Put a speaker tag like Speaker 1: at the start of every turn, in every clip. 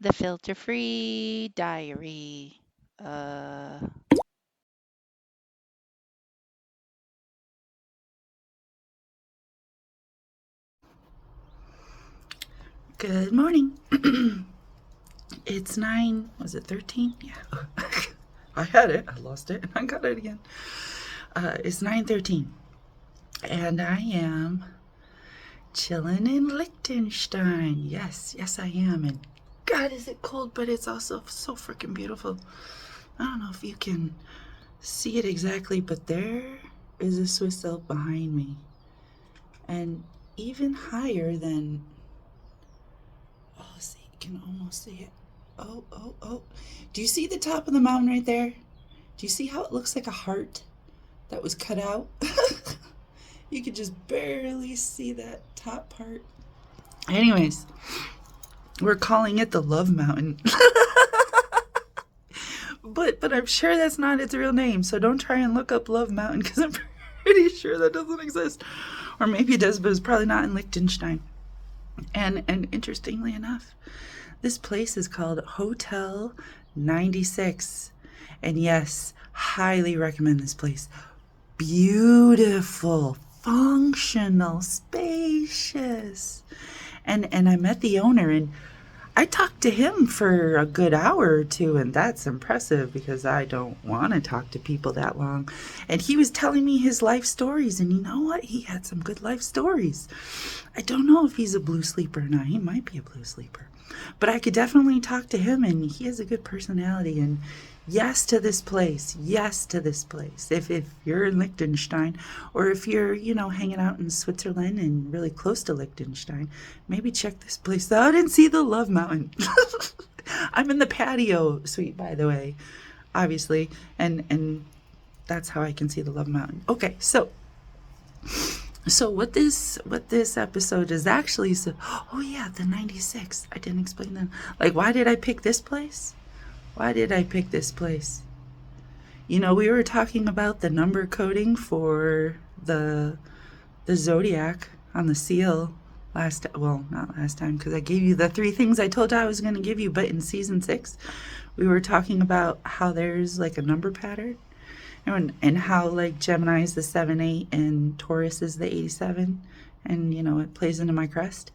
Speaker 1: The filter-free diary. Uh,
Speaker 2: Good morning. It's 9, was it 13? Yeah. I had it, I lost it, and I got it again. It's 9:13, and I am chilling in Liechtenstein. Yes, I am. And God, is it cold, but it's also so freaking beautiful. I don't know if you can see it exactly, but there is a Swiss Alp behind me. And even higher than, oh, see, you can almost see it. Oh. Do you see the top of the mountain right there? Do you see how it looks like a heart that was cut out? You could just barely see that top part. Anyways, we're calling it the Love Mountain. But I'm sure that's not its real name, so don't try and look up Love Mountain because I'm pretty sure that doesn't exist. Or maybe it does, but it's probably not in Liechtenstein. And interestingly enough, this place is called Hotel 96. And yes, highly recommend this place. Beautiful, functional, spacious. And I met the owner, and I talked to him for a good hour or two, and that's impressive because I don't want to talk to people that long. And he was telling me his life stories, and you know what? He had some good life stories. I don't know if he's a blue sleeper or not. He might be a blue sleeper. But I could definitely talk to him, and he has a good personality. And yes to this place. Yes to this place. If you're in Liechtenstein, or if you're, hanging out in Switzerland and really close to Liechtenstein, maybe check this place out and see the Love Mountain. I'm in the patio suite, by the way, obviously, and that's how I can see the Love Mountain. Okay, so what this episode is actually, oh yeah, the 96. I didn't explain that. Like, why did I pick this place? We were talking about the number coding for the zodiac on the seal not last time, because I gave you the 3 things I told you I was going to give you, but in season 6 we were talking about how there's like a number pattern, and how like Gemini is the 7-8 and Taurus is the 87, and it plays into my crest.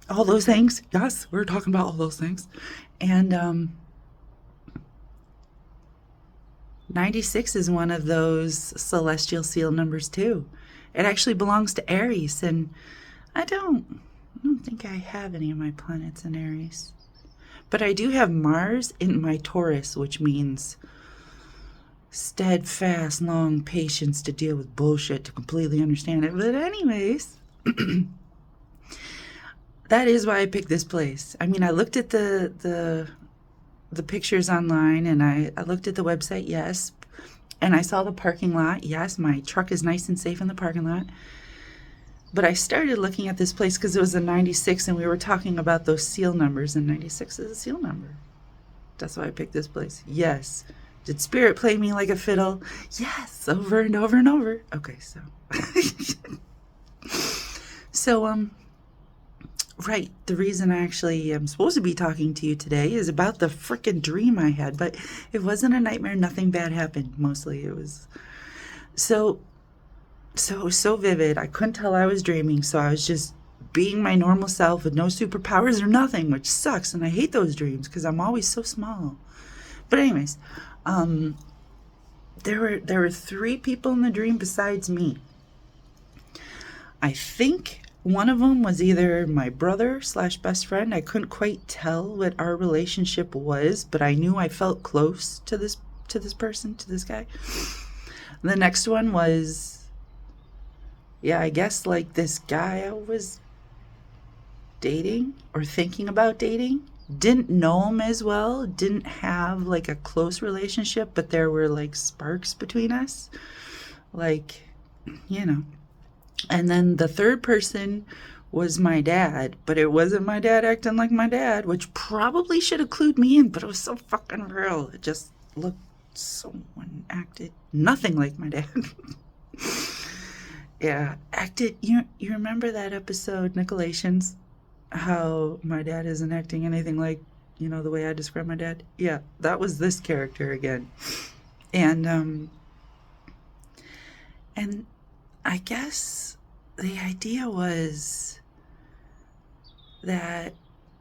Speaker 2: All those things. Yes, we're talking about all those things. And 96 is one of those celestial seal numbers too. It actually belongs to Aries, and I don't think I have any of my planets in Aries. But I do have Mars in my Taurus, which means steadfast, long patience to deal with bullshit to completely understand it. But anyways, that is why I picked this place. I mean, I looked at the pictures online, and I looked at the website, yes, and I saw the parking lot. Yes, my truck is nice and safe in the parking lot. But I started looking at this place because it was a 96, and we were talking about those seal numbers, and 96 is a seal number. That's why I picked this place. Yes. Did Spirit play me like a fiddle? Yes, over and over and over. Okay, so. Right, the reason I actually am supposed to be talking to you today is about the frickin' dream I had, but it wasn't a nightmare. Nothing bad happened. Mostly it was so it was so vivid. I couldn't tell I was dreaming, so I was just being my normal self with no superpowers or nothing, which sucks, and I hate those dreams because I'm always so small. But anyways, there were 3 people in the dream besides me. I think one of them was either my brother / best friend. I couldn't quite tell what our relationship was, but I knew I felt close to this person, to this guy. The next one was, I guess like this guy I was dating or thinking about dating. Didn't know him as well, didn't have like a close relationship, but there were like sparks between us. Like, And then the third person was my dad, but it wasn't my dad acting like my dad, which probably should have clued me in, but it was so fucking real. It just looked, someone acted nothing like my dad. Yeah, acted, you remember that episode, Nicolations? How my dad isn't acting anything like, You know, the way I describe my dad? Yeah, that was this character again. And I guess the idea was that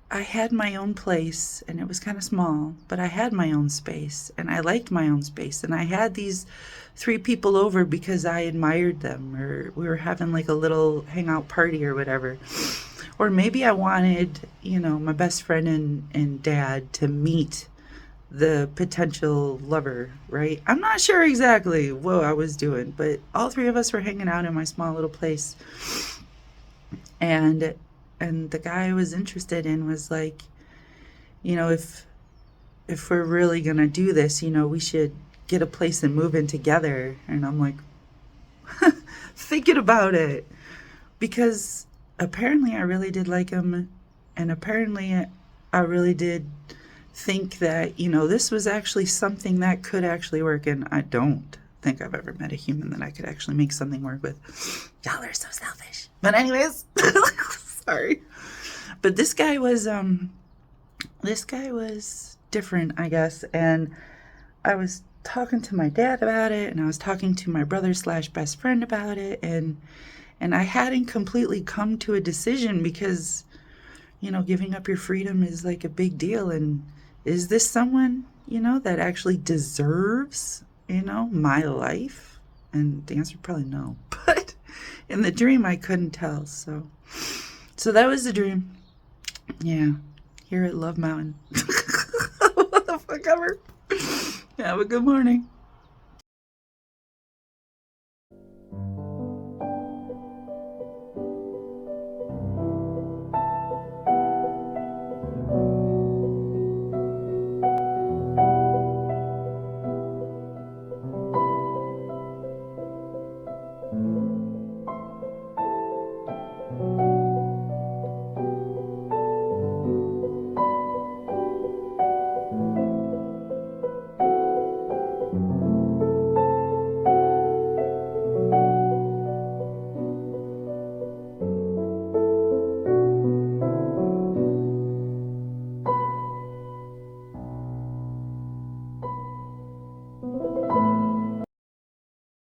Speaker 2: I had my own place, and it was kind of small, but I had my own space, and I liked my own space, and I had these 3 people over because I admired them, or we were having like a little hangout party or whatever. Or maybe I wanted, you know, my best friend and dad to meet the potential lover, right? I'm not sure exactly what I was doing, but all 3 of us were hanging out in my small little place. And the guy I was interested in was like, you know, if we're really gonna do this, you know, we should get a place and move in together. And I'm like, thinking about it, because apparently I really did like him, and apparently I really did think that, you know, this was actually something that could actually work. And I don't think I've ever met a human that I could actually make something work with. Y'all are so selfish. But anyways, sorry. But this guy was different, I guess. And I was talking to my dad about it, and I was talking to my brother slash best friend about it, and I hadn't completely come to a decision because, you know, giving up your freedom is like a big deal. And is this someone, you know, that actually deserves, you know, my life? And the answer probably no. But in the dream, I couldn't tell. So that was the dream. Yeah, here at Love Mountain. What the fuck ever. Have a good morning.